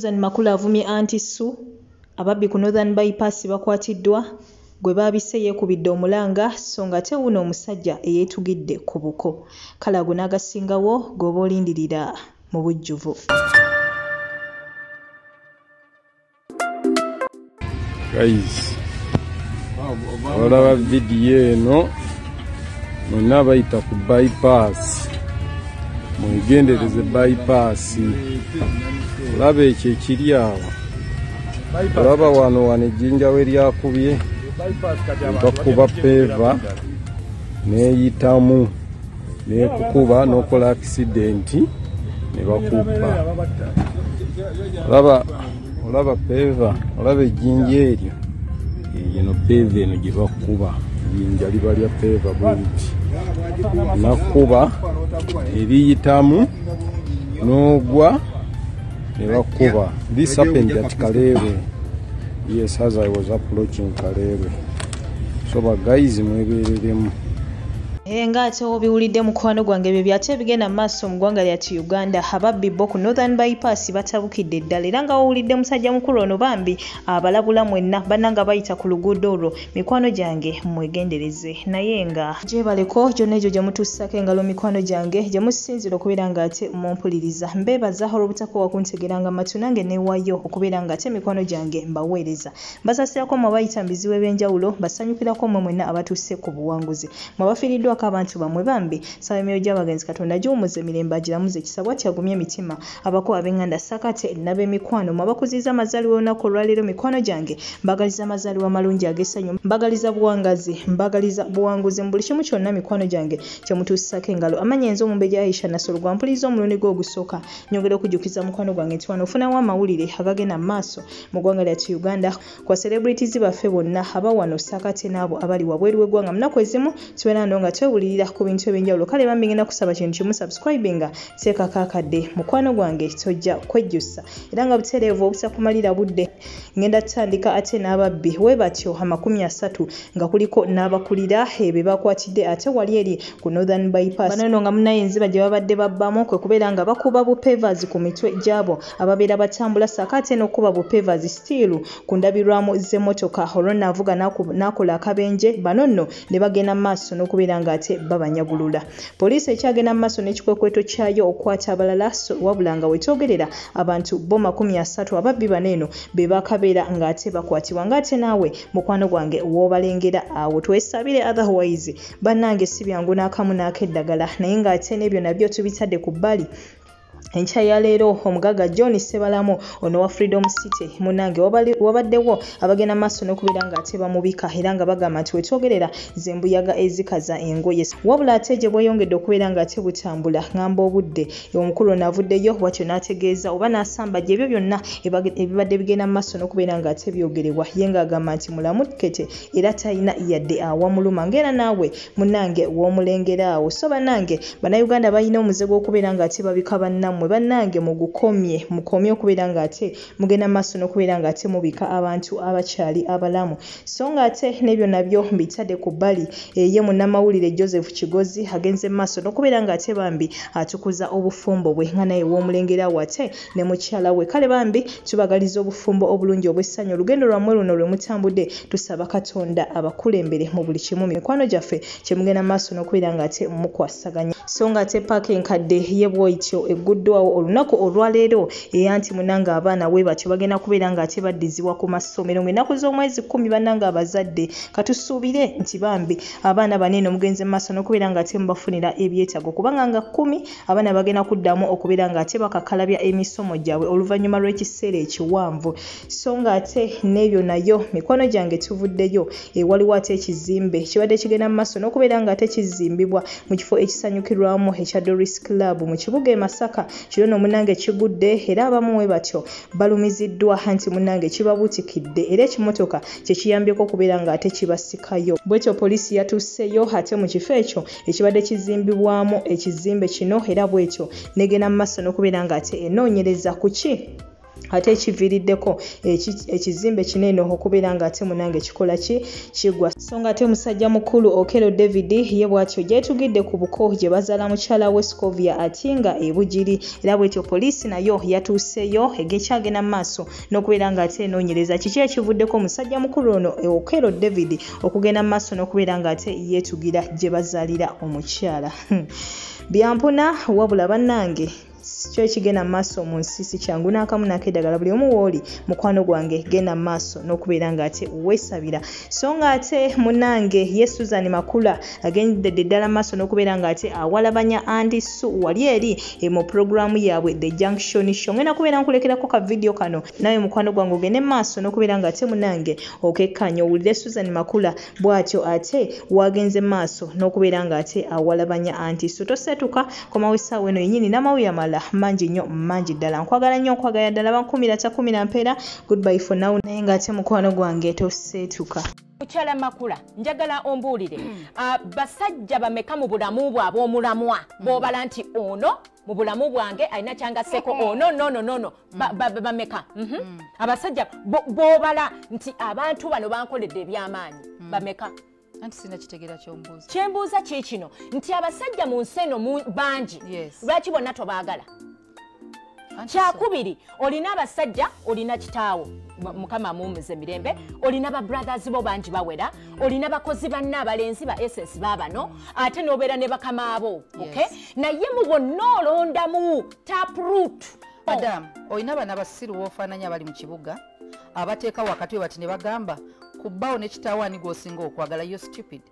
Susan Makula avumye Antisu ababbi ku Northern Bypass bakwatiddwa gwe baabise yeekubidde omulanga so nga ate wuno omusajja eyeetugidde ku buko. Kale ago n'agasingawo g'oba olindirira mu bujjuvu. Guys, olaba vidiyo eno mwenna bayita ku bypass, mwegendereze bypass. Olaba ekyo ekiri awo, olaba wano ejjinja we lyakubye bakuba peva neeyitamu neekukuba n'okola aksidenti ne bakuba. Olaba peva, olaba ejjinja eryo, eno peva eno gye bakuba, ejjinja liba lya peva bwiti nakuba eriyitamu n'ogwa ne bakuba. This happened at Kalewe. Yes, as I was approaching Kalewe. So guys, mwebereremu. Ngate obiwulidde mukwano gwange bye byate bigenda maaso mu ggwanga lyati Uganda. Ababbi bo ku Northern Bypass batabukidde ddala era nga wawulidde musajja mukulu ono bambi abalabula mwenna bannanga bayita ku luguudo olwo. Mikwano gyange mwegendereze naye nga gyebaleko gyonna egyo gye mutuusako engalo mikwano gyange gye musinzira okubeera nga ate mumpuliriza. Mbeebaza olw'obutakowa kuntegeranga matu nange neewayo okubeera nga ate mikwano gyange mbaweereza. Mbasasirako mmwe abayita mu bizibu eby'enjawulo, basanyukirako mmwe mwenna abatuuse ku buwanguzi. Mwabafiiriddwa abantu bamwe bambi saba emyoyo gy'abagenzi Katonda gy'omuze emirembe agiramuze ekisabwa kyagumya emitima abako ab'enganda sakate n'ab'emikwano mwabakuziza amazaalibwa olunaku olwaleero. Mikwano gyange mbagaliza amazaalibwa amalungi ag'essanyu, mbagaliza buwangazi, mbagaliza buwanguzi mu buli kimu kyonna mikwano gyange kye mutuusako engalo. Amanya enzo Omumbejja Aisha Nasolo gwampuliriza omulundi gwe ogusooka nyongera okujjukiza mukwano gwange nti wano ofunawo amawulire agagenda mu maaso mu ggwanga lyatu Uganda kwa celebrities baffe bonna aba wano sakate n'abo abali wabweru w'eggwanga. Munaku ezimu tubeera nga twewulirira ku bintu ebyenjawulo. Kale bambi ngenda kusaba kintu kimu, subscribinga teekako akadde mukwano gwange tojja kwejjusa era nga butereevu obutakumalira budde. Ngenda tutandika ate n'ababbi we batyo 30 nga kuliko n'abakulira be bakwatidde ate wali eri ku Northern Bypass. Bano nga munnayinziba gye babadde babbamu kwe kubeera nga bakuba bupevers ku mitwe gyabo ababeera batambula sakate n'okuba bupevers still ku ndabirwamu z'emmotoka. Olwo naavuga n'akola akabenje bano nno ne bagenda mu maaso n'okubeera nga ate babanyagulula. Poliisi ekyagenda mu maaso n'ekikwekweto kyayo okwata abalala wabula nga wetwogerera abantu bo 30 ababbi bano eno be bakabeera nga ate bakwatibwa. Ng'ate naawe mukwano gwange w'obalengera awo twesabire, otherwise bannange si byangu n'akamu n'akeddagala naye ng'ate n'ebyo nabyo tubitadde ku bbali. Enkya ya leero omugaga John Sebalamo ono wa Freedom City munange wabaddewo abagenda maaso n'okubeera nga ate bamubika era nga bagamba nti wetwogerera zembuyaga ezikaza engoye wabula ate gye bweyongedde okubeera nga ate butambula ngamba obudde omukulu n'avuddeyo bwatyo n'ategeeza oba n'asamba gye ebyo byonna ebibadde bigenda maaso n'okubeera nga ate byogerebwa ye ng'agamba nti mulamukete era talina yadde awamuluma ng'era naawe munange w'omulengera awo. So bannange bannayuganda balina omuze gw'okubeera nga ate babika bannammwe bannange mukomye okubeera nga ate mugenda maaso n'okubeera nga ate mubika abantu abakyali abalamu. So nga ate n'ebyo nabyo mbitadde ku bbali. Ye munnamawulire Joseph Kigozi agenze maaso n'okubeera nga ate bambi atukuza obufumbo bwe nga naye w'omulengera wate ne mukyala we. Kale bambi tubagaliza obufumbo obulungi obw'essanyu. Olugendo lwammwe luno lwe mutambudde tusaba Katonda abakulembere mu buli kimu. Mikwano gyaffe kye mugenda maaso n'okubeera nga ate mukwasaganya. So nga ate paaka enkadde ye bw'etyo egguddwawo olunaku olwaleero anti munanga abaana we batyo bagenda kubeera nga ate baddizibwa ku masomero ng'ennaku z'omwezi 10 bannanga abazadde katusuubire nti bambi abaana banene omugenzi maaso n'okubeera nga ate mubafunira ebyetaago kubanga nga 10 abaana bagenda kuddamu okubeera nga ate bakakalabya emisomo gyabwe oluvannyuma lw'ekiseera ekiwanvu. So nga ate n'ebyo nayo mikono gyange tuvuddeyo waliwo ate ekizimbe kibadde kigenda mu maaso n'okubeera nga ate kizimbibwa mu kifo ekisanyukirwamu ekya Doris Club mu kibuga e Masaka. Kino munange kigudde era abamu we batyo balumiziddwa anti munange kibabutikidde era ekimotoka kye kiyambyeko okubeera nga ate kibasikayo. Bwetyo poliisi yatuuseyo ate mu kifo ekyo ekibadde kizimbibwamu ekizimbe kino era bwetyo negenda mu maaso n'okubeera nga ate enoonyereza ku ki ate ekiviiriddeko ekizimbe kinene okubeera nga ate munange kikola kigwa. So nga ate musajja mukulu Okello David ye bw'atyo gyetugidde ku buko gye bazaala mukyala we Scovia Atinga Bugiri, era bw'etyo poliisi nayo yatuuseyo ekyagenda mu maaso n'okubeera nga ate enoonyereza kiki ekivuddeko omusajja mukulu ono Okello David okugenda mu maaso n'okubeera nga ate yeetugira gye bazaalira omukyala. Byampuna wabula bannange kyo ekigenda mu maaso mu nsi si kyangu n'akamu n'akeddagala. Buli omu wooli mukwano gwange genda mu maaso n'okubeera nga ate weesabira. So nga ate munnange ye Susan Makula agendedde ddala mu maaso n'okubeera nga ate awalabanya Andy Su wali eri mu programu yaabwe The Junction Show. Ngenda kubeera nkulekerako ka video kano nawe mukwano gwange ogende mu maaso n'okubeera nga ate munnange okekkanya owulire Susan Makula bw'atyo ate wagenze mu maaso n'okubeera nga ate awalabanya Andy Su. Toseetuka komawo essaawa eno yennyini n'amawulire amalala mangi nnyo mangi ddala. Nkwagala nnyo nkwagala ddala bankumira takumira mpeera. Goodbye for now. Naye ng'ate mukwano gwange toseetuka. Mukyala Makula njagala ombuulire basajja bameka mu bulamu bwabwe omulamwa bw'obala nti ono mu bulamu bwange alina kyangaseeko ono bameka abasajja bw'obala nti abantu bano bankoledde ebyamaanyi bameka? Anti sina kitegera kyombuuza. Kyembuuza kikino nti abasajja mu nsi eno bangi lwaki bonna tobaagala? Kyakubiri olina abasajja olina kitaawo mukama mumuze mirembe, olina ba brothers bo bangi bawera, olina bakozi banna abalenzi ba SS babano ate nobeera ne bakama abo okay? Naye mu bonna olondamu taproot. Madam olina bana basiru wofaananya abali mu kibuga abateeka wakati we bati ne bagamba kubbaawo ne kitaawo ani gw'osinga okwagala yo stupid.